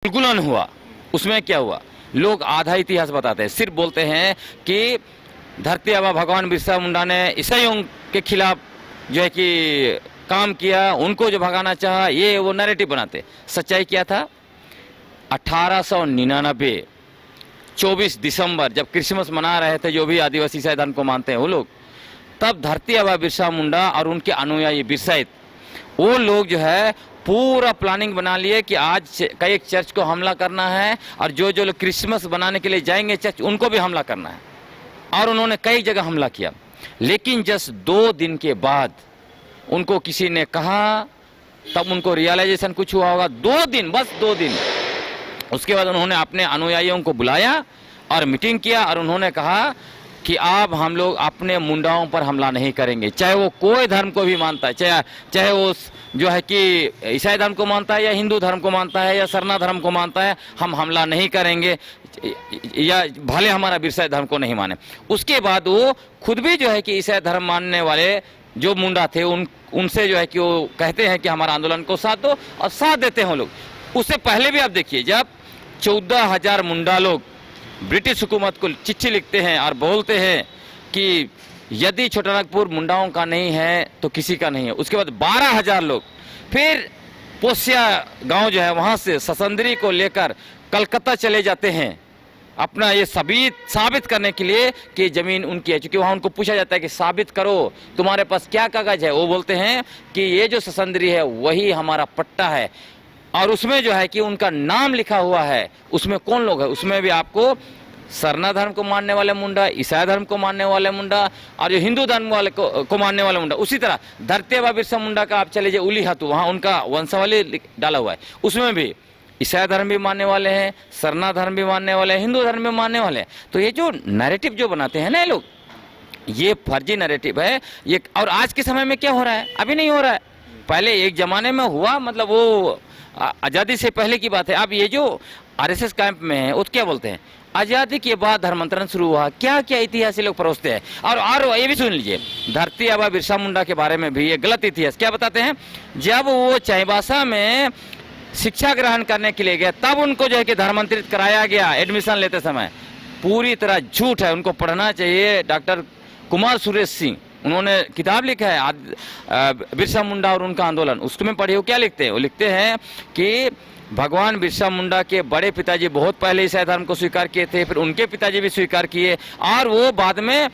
उन्मूलन हुआ, उसमें क्या हुआ? लोग आधा इतिहास बताते हैं, सिर्फ बोलते हैं कि धरती आबा भगवान बिरसा मुंडा ने ईसाइयों के खिलाफ जो है कि काम किया, उनको जो भगाना चाहा, ये वो नैरेटिव बनाते। सच्चाई क्या था? 1899 24 दिसंबर जब क्रिसमस मना रहे थे, जो भी आदिवासी ईसाई धर्म को मानते हैं वो लोग, तब धरती आबा बिरसा मुंडा और उनके अनुयायी बिरसाइत, वो लोग जो है पूरा प्लानिंग बना लिए कि आज कई एक चर्च को हमला करना है और जो जो लोग क्रिसमस बनाने के लिए जाएंगे चर्च, उनको भी हमला करना है। और उन्होंने कई जगह हमला किया। लेकिन जस्ट 2 दिन के बाद उनको किसी ने कहा, तब उनको रियलाइजेशन कुछ हुआ होगा। 2 दिन, बस 2 दिन। उसके बाद उन्होंने अपने अनुयायियों को बुलाया और मीटिंग किया और उन्होंने कहा कि अब हम लोग अपने मुंडाओं पर हमला नहीं करेंगे, चाहे वो कोई धर्म को भी मानता है, चाहे वो जो है कि ईसाई धर्म को मानता है या हिंदू धर्म को मानता है या सरना धर्म को मानता है, हम हमला नहीं करेंगे, या भले हमारा बिरसा धर्म को नहीं माने। उसके बाद वो खुद भी जो है कि ईसाई धर्म मानने वाले जो मुंडा थे उनसे जो है कि वो कहते हैं कि हमारा आंदोलन को साथ दो, और साथ देते हैं वो लोग। उससे पहले भी आप देखिए, जब 14,000 मुंडा लोग ब्रिटिश हुकूमत को चिट्ठी लिखते हैं और बोलते हैं कि यदि छोटानागपुर मुंडाओं का नहीं है तो किसी का नहीं है। उसके बाद 12,000 लोग फिर पोसिया गांव जो है वहां से ससंदरी को लेकर कलकत्ता चले जाते हैं, अपना ये साबित करने के लिए कि जमीन उनकी है। क्योंकि वहां उनको पूछा जाता है कि साबित करो, तुम्हारे पास क्या कागज है? वो बोलते हैं कि ये जो ससंदरी है वही हमारा पट्टा है, और उसमें जो है कि उनका नाम लिखा हुआ है। उसमें कौन लोग है? उसमें भी आपको सरना धर्म को मानने वाले मुंडा, ईसाई धर्म को मानने वाले मुंडा, और जो हिंदू धर्म वाले को मानने वाले मुंडा। उसी तरह धरती आबा बिरसा मुंडा का आप चले जाइए उली हाथू, वहाँ उनका वंशावली डाला हुआ है। उसमें भी ईसाई धर्म भी मानने वाले हैं, सरना धर्म भी मानने वाले हैं, हिंदू धर्म भी मानने वाले हैं। तो ये जो नैरेटिव जो बनाते हैं ना ये लोग, ये फर्जी नैरेटिव है ये। और आज के समय में क्या हो रहा है? अभी नहीं हो रहा है, पहले एक जमाने में हुआ, मतलब वो आज़ादी से पहले की बात है। अब ये जो आरएसएस कैंप में है वो क्या बोलते हैं, आज़ादी के बाद धर्मांतरण शुरू हुआ, क्या क्या इतिहास ये लोग परोसते हैं। और ये भी सुन लीजिए, धरती आबा बिरसा मुंडा के बारे में भी ये गलत इतिहास क्या बताते हैं। जब वो चाईबासा में शिक्षा ग्रहण करने के लिए गए, तब उनको जो है कि धर्मांतरित कराया गया एडमिशन लेते समय। पूरी तरह झूठ है, उनको पढ़ना चाहिए। डॉक्टर कुमार सुरेश सिंह, उन्होंने किताब लिखा है बिरसा मुंडा और उनका आंदोलन, उसमें पढ़िए वो क्या लिखते हैं। वो लिखते हैं कि भगवान बिरसा मुंडा के बड़े पिताजी बहुत पहले ईसाई धर्म को स्वीकार किए थे, फिर उनके पिताजी भी स्वीकार किए, और वो बाद में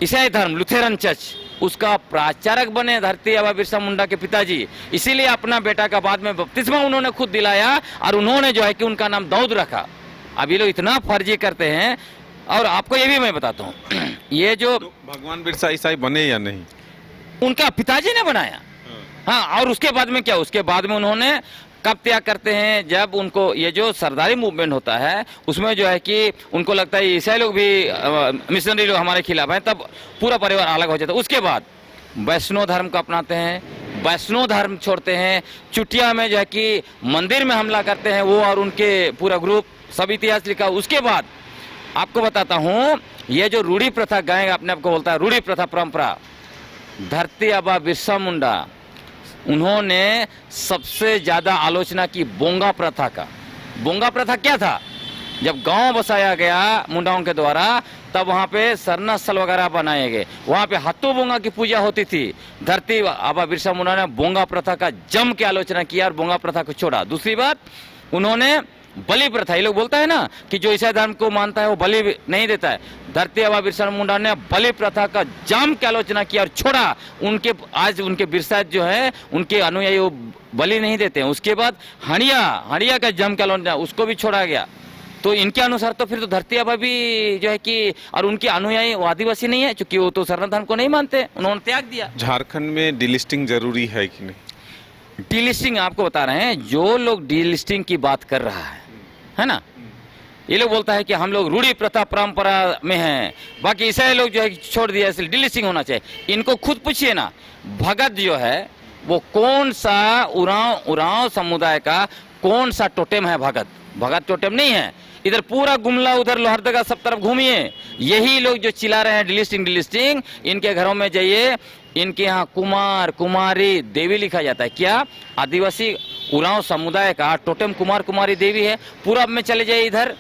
ईसाई धर्म लुथेरन चर्च उसका प्राचारक बने धरती आबा बिरसा मुंडा के पिताजी। इसीलिए अपना बेटा का बाद में बपतिस्मा उन्होंने खुद दिलाया, और उन्होंने जो है कि उनका नाम दाऊद रखा। अब ये लोग इतना फर्जी करते हैं। और आपको ये भी मैं बताता हूँ, ये जो तो भगवान बिरसा ईसाई बने या नहीं, उनका पिताजी ने बनाया। हाँ, और उसके बाद में क्या, उसके बाद में उन्होंने कब त्याग करते हैं, जब उनको ये जो सरदारी मूवमेंट होता है उसमें जो है कि उनको लगता है ईसाई लोग भी मिशनरी लोग हमारे खिलाफ हैं, तब पूरा परिवार अलग हो जाता है। उसके बाद वैष्णव धर्म को अपनाते हैं, वैष्णव धर्म छोड़ते हैं, चुटिया में जो है कि मंदिर में हमला करते हैं वो और उनके पूरा ग्रुप, सब इतिहास लिखा। उसके बाद आपको बताता हूँ, ये जो रूढ़ी प्रथा गाएंगे, अपने आपको बोलता है रूढ़ी प्रथा परंपरा, धरती आबा बिरसा मुंडा उन्होंने सबसे ज्यादा आलोचना की बोंगा प्रथा का। बोंगा प्रथा क्या था? जब गांव बसाया गया मुंडाओं के द्वारा, तब वहां पे सरना स्थल वगैरह बनाए गए, वहां पे हाथों बोंगा की पूजा होती थी। धरती आबा बिरसा मुंडा ने बोंगा प्रथा का जम के आलोचना किया और बोंगा प्रथा को छोड़ा। दूसरी बात, उन्होंने बलि प्रथा, ये लोग बोलता है ना कि जो ईसाई धर्म को मानता है वो बलि नहीं देता है, धरती आबा बिरसा मुंडा ने बलि प्रथा का जाम की आलोचना किया और छोड़ा। उनके आज उनके बिरसा जो है उनके अनुयायी वो बलि नहीं देते हैं। उसके बाद हड़िया का जम की आलोचना, उसको भी छोड़ा गया। तो इनके अनुसार तो फिर तो धरती आबा भी जो है कि, और उनके अनुयायी वो आदिवासी नहीं है, क्योंकि वो तो सरना धर्म को नहीं मानते, उन्होंने त्याग दिया। झारखंड में डिलिस्टिंग जरूरी है कि नहीं? डीलिस्टिंग आपको बता रहे हैं, जो लोग डीलिस्टिंग की बात कर रहा है ना, ये लोग बोलता है कि हम लोग रूढ़ी प्रथा परंपरा में हैं, बाकी ईसाई लोग जो है छोड़ दिया, इसलिए डीलिस्टिंग होना चाहिए। इनको खुद पूछिए ना, भगत जो है वो कौन सा उरांव समुदाय का कौन सा टोटेम है? भगत टोटेम नहीं है। इधर पूरा गुमला, उधर लोहरदगा, सब तरफ घूमिए, यही लोग जो चिल्ला रहे हैं डिलिस्टिंग, इनके घरों में जाइए, इनके यहाँ कुमार कुमारी देवी लिखा जाता है। क्या? आदिवासी उरांव समुदाय का टोटेम कुमार कुमारी देवी है। पूरब में चले जाइए, इधर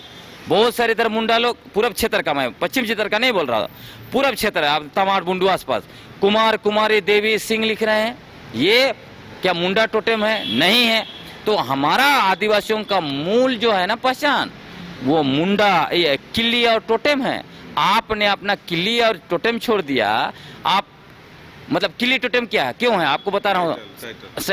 बहुत सारे इधर मुंडा लोग, पूरब क्षेत्र का, मैं पश्चिम क्षेत्र का नहीं बोल रहा, पूरब क्षेत्र है, आप तमाड़ बुंडू आसपास कुमार कुमारी देवी सिंह लिख रहे हैं। ये क्या मुंडा टोटेम है? नहीं है। तो हमारा आदिवासियों का मूल जो है ना पहचान, वो मुंडा ये किल्ली और टोटेम है। आपने अपना किल्ली और टोटेम छोड़ दिया। आप मतलब किल्ली टोटेम क्या है, क्यों है, आपको बता रहा हूँ।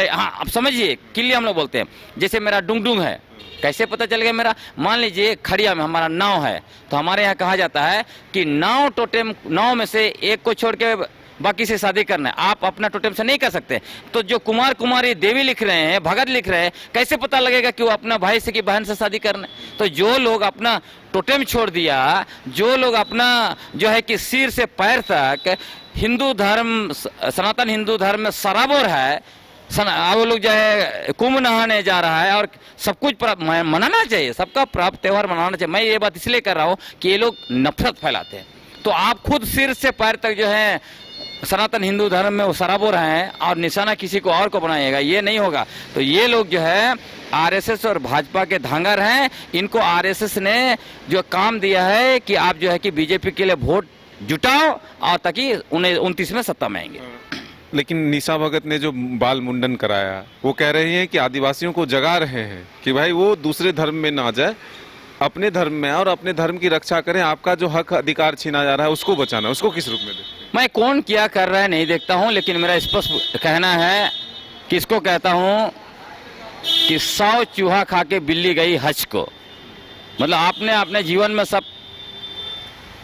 हाँ, आप समझिए, किल्ली हम लोग बोलते हैं। जैसे मेरा डुंगडुंग है, कैसे पता चल गया मेरा? मान लीजिए खड़िया में हमारा नाव है, तो हमारे यहाँ कहा जाता है कि नाव टोटेम, नाव में से एक को छोड़ के बाकी से शादी करना है। आप अपना टोटेम से नहीं कर सकते। तो जो कुमार कुमारी देवी लिख रहे हैं, भगत लिख रहे हैं, कैसे पता लगेगा कि वो अपना भाई से कि बहन से शादी करना है? तो जो लोग अपना टोटेम छोड़ दिया, जो लोग अपना जो है कि सिर से पैर तक हिंदू धर्म, सनातन हिंदू धर्म में सराबोर है, वो लोग जो है कुंभ नहाने जा रहा है और सब कुछ मनाना चाहिए, सबका पर्व त्योहार मनाना चाहिए। मैं ये बात इसलिए कर रहा हूँ कि ये लोग नफरत फैलाते हैं। तो आप खुद सिर से पैर तक जो है सनातन हिंदू धर्म में वो सराबोर हैं और निशाना किसी को और को बनाएगा, ये नहीं होगा। तो ये लोग जो है आरएसएस और भाजपा के धांगर हैं। इनको आरएसएस ने जो काम दिया है कि आप जो है कि बीजेपी के लिए वोट जुटाओ और ताकि उन्हें 29 में सत्ता में आएंगे। लेकिन निशा भगत ने जो बाल मुंडन कराया, वो कह रहे हैं कि आदिवासियों को जगा रहे हैं कि भाई वो दूसरे धर्म में ना जाए, अपने धर्म में और अपने धर्म की रक्षा करें। आपका जो हक अधिकार छीना जा रहा है उसको बचाना, उसको किस रूप में देखते हैं? मैं कौन क्या कर रहा है नहीं देखता हूं, लेकिन मेरा स्पष्ट कहना है, किसको कहता हूं कि 100 चूहा खा के बिल्ली गई हज को। मतलब आपने अपने जीवन में सब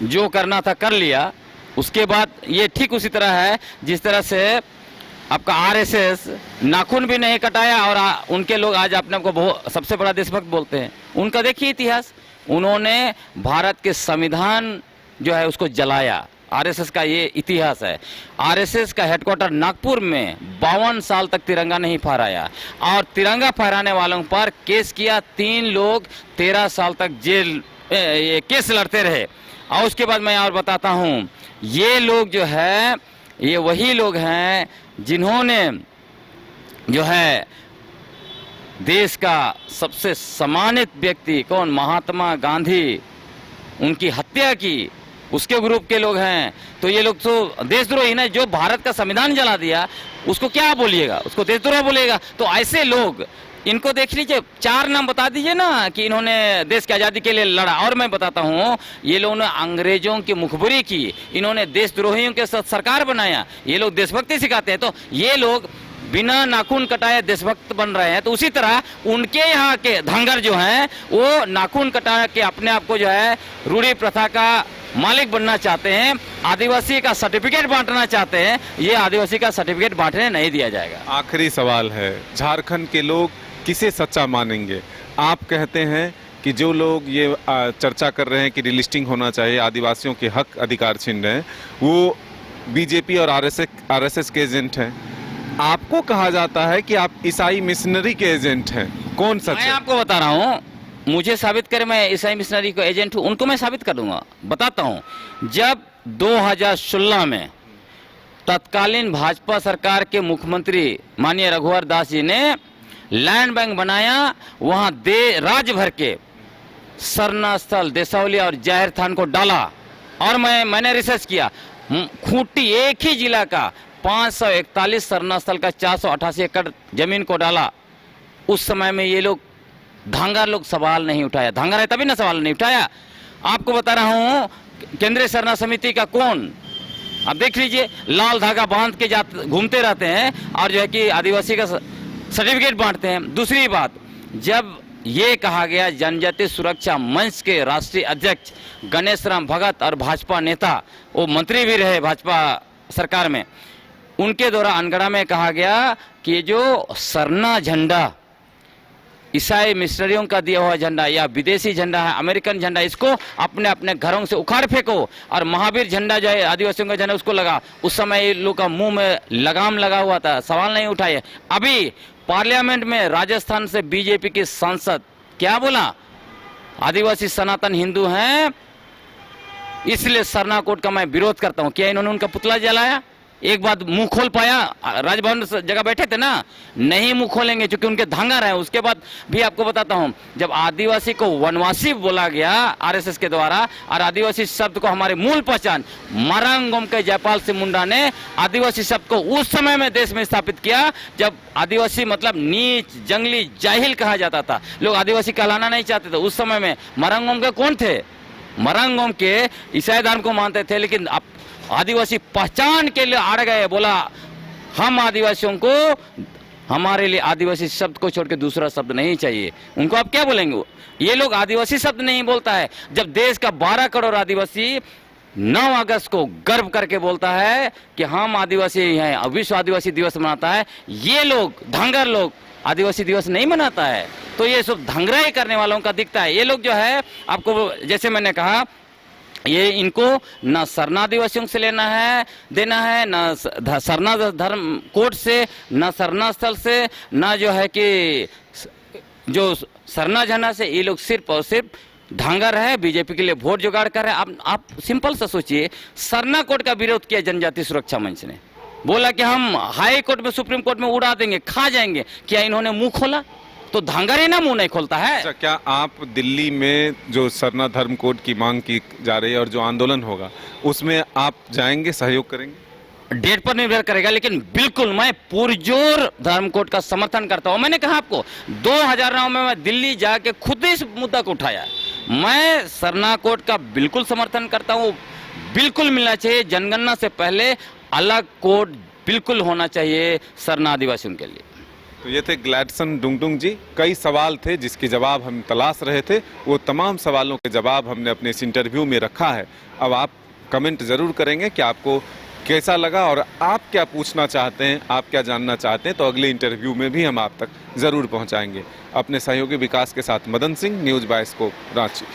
जो करना था कर लिया, उसके बाद ये ठीक उसी तरह है जिस तरह से आपका आरएसएस नाखून भी नहीं कटाया और उनके लोग आज अपने को बहुत सबसे बड़ा देशभक्त बोलते हैं। उनका देखिए इतिहास, उन्होंने भारत के संविधान जो है उसको जलाया। आरएसएस का ये इतिहास है। आरएसएस का हेडक्वार्टर नागपुर में 52 साल तक तिरंगा नहीं फहराया और तिरंगा फहराने वालों पर केस किया। 3 लोग 13 साल तक जेल ये केस लड़ते रहे। और उसके बाद मैं और बताता हूँ, ये लोग जो है ये वही लोग हैं जिन्होंने जो है देश का सबसे सम्मानित व्यक्ति कौन, महात्मा गांधी, उनकी हत्या की, उसके ग्रुप के लोग हैं। तो ये लोग तो देशद्रोही ना, जो भारत का संविधान जला दिया उसको क्या बोलिएगा, उसको देशद्रोह बोलिएगा। तो ऐसे लोग, इनको देख लीजिए, 4 नाम बता दीजिए ना कि इन्होंने देश की आज़ादी के लिए लड़ा। और मैं बताता हूँ, ये लोगों ने अंग्रेजों की मुखबरी की, इन्होंने देशद्रोहियों के साथ सरकार बनाया। ये लोग देशभक्ति सिखाते हैं। तो ये लोग बिना नाखून कटाए देशभक्त बन रहे हैं। तो उसी तरह उनके यहाँ के धांगर जो हैं वो नाखून कटा के अपने आप को जो है रूढ़ी प्रथा का मालिक बनना चाहते हैं, आदिवासी का सर्टिफिकेट बांटना चाहते हैं। ये आदिवासी का सर्टिफिकेट बांटने नहीं दिया जाएगा। आखिरी सवाल है, झारखंड के लोग किसे सच्चा मानेंगे? आप कहते हैं कि जो लोग ये चर्चा कर रहे हैं कि डिलिस्टिंग होना चाहिए, आदिवासियों के हक अधिकार छीन रहे हैं, वो बीजेपी और आरएसएस के एजेंट हैं। आपको कहा जाता है कि आप ईसाई मिशनरी के एजेंट हैं। कौन सच है? मैं आपको बता रहा हूँ, मुझे साबित करे मैं ईसाई मिशनरी का एजेंट हूँ, उनको मैं साबित कर दूंगा। बताता हूँ, जब 2016 में तत्कालीन भाजपा सरकार के मुख्यमंत्री माननीय रघुवर दास जी ने लैंड बैंक बनाया, वहाँ राज्य भर के सरना स्थल, देसावली और जाहिर थान को डाला। और मैंने रिसर्च किया, खूंटी एक ही जिला का 541 सरना स्थल का 488 एकड़ जमीन को डाला। उस समय में ये लोग धांगर लोग सवाल नहीं उठाया। धांगर है तभी ना सवाल नहीं उठाया। आपको बता रहा हूँ, केंद्रीय सरना समिति का कौन, आप देख लीजिए, लाल धागा बांध के घूमते रहते हैं और जो है कि आदिवासी का सर्टिफिकेट बांटते हैं। दूसरी बात, जब ये कहा गया जनजाति सुरक्षा मंच के राष्ट्रीय अध्यक्ष गणेश राम भगत और भाजपा नेता, वो मंत्री भी रहे भाजपा सरकार में, उनके द्वारा अनगढ़ा में कहा गया कि ये जो सरना झंडा ईसाई मिशनरियों का दिया हुआ झंडा या विदेशी झंडा है, अमेरिकन झंडा, इसको अपने अपने घरों से उखाड़ फेंको और महावीर झंडा जो है आदिवासियों का झंडा उसको लगा। उस समय ये लोग का मुंह में लगाम लगा हुआ था, सवाल नहीं उठाए। अभी पार्लियामेंट में राजस्थान से बीजेपी के सांसद क्या बोला, आदिवासी सनातन हिंदू हैं इसलिए सरना कोड का मैं विरोध करता हूं। क्या इन्होंने उनका पुतला जलाया? एक बात मुंह खोल पाया? राजभवन जगह बैठे थे ना, नहीं मुंह खोलेंगे क्योंकि उनके धांगर है। उसके बाद भी आपको बताता हूं, जब आदिवासी को वनवासी बोला गया आरएसएस के द्वारा, और आदिवासी शब्द को हमारे मूल पहचान मरांगोम के जयपाल सिंह मुंडा ने आदिवासी शब्द को उस समय में देश में स्थापित किया जब आदिवासी मतलब नीच, जंगली, जाहिल कहा जाता था। लोग आदिवासी कहलाना नहीं चाहते थे। उस समय में मरांगोम के कौन थे? मरांगोम के ईसाई धर्म को मानते थे, लेकिन अब आदिवासी पहचान के लिए अड़ गए। बोला हम आदिवासियों को, हमारे लिए आदिवासी शब्द को छोड़ के दूसरा शब्द नहीं चाहिए। उनको आप क्या बोलेंगे? ये लोग आदिवासी शब्द नहीं बोलता है। जब देश का 12 करोड़ आदिवासी 9 अगस्त को गर्व करके बोलता है कि हम आदिवासी हैं, विश्व आदिवासी दिवस मनाता है, ये लोग धांगर लोग आदिवासी दिवस नहीं मनाता है। तो ये सब धांगराई करने वालों का दिखता है। ये लोग जो है, आपको जैसे मैंने कहा, ये इनको न सरना आदिवासियों से लेना है देना है, न सरना धर्म कोड से, न सरना स्थल से, न जो है कि जो सरना झंडा से। ये लोग सिर्फ और सिर्फ ढांगर है, बीजेपी के लिए वोट जुगाड़ कर रहे हैं। आप सिंपल सा सोचिए, सरना कोड का विरोध किया जनजाति सुरक्षा मंच ने, बोला कि हम हाई कोर्ट में, सुप्रीम कोर्ट में उड़ा देंगे, खा जाएंगे। क्या इन्होंने मुंह खोला? तो धांगर ही ना मुंह नहीं खोलता है। अच्छा, क्या आप दिल्ली में जो सरना धर्म कोड की मांग की जा रही है और जो आंदोलन होगा उसमें आप जाएंगे, सहयोग करेंगे? डेट पर निर्भर करेगा, लेकिन बिल्कुल मैं पुरजोर धर्म कोड का समर्थन करता हूं। मैंने कहा आपको 2009 में मैं दिल्ली जाके खुद इस मुद्दा को उठाया। मैं सरना कोड का बिल्कुल समर्थन करता हूं, बिल्कुल मिलना चाहिए। जनगणना से पहले अलग कोड बिल्कुल होना चाहिए सरना आदिवासियों के लिए। तो ये थे ग्लैडसन डुंगडुंग जी। कई सवाल थे जिसके जवाब हम तलाश रहे थे, वो तमाम सवालों के जवाब हमने अपने इस इंटरव्यू में रखा है। अब आप कमेंट ज़रूर करेंगे कि आपको कैसा लगा और आप क्या पूछना चाहते हैं, आप क्या जानना चाहते हैं, तो अगले इंटरव्यू में भी हम आप तक ज़रूर पहुंचाएंगे। अपने सहयोगी विकास के साथ Madan Singh, news bye scope, Ranchi.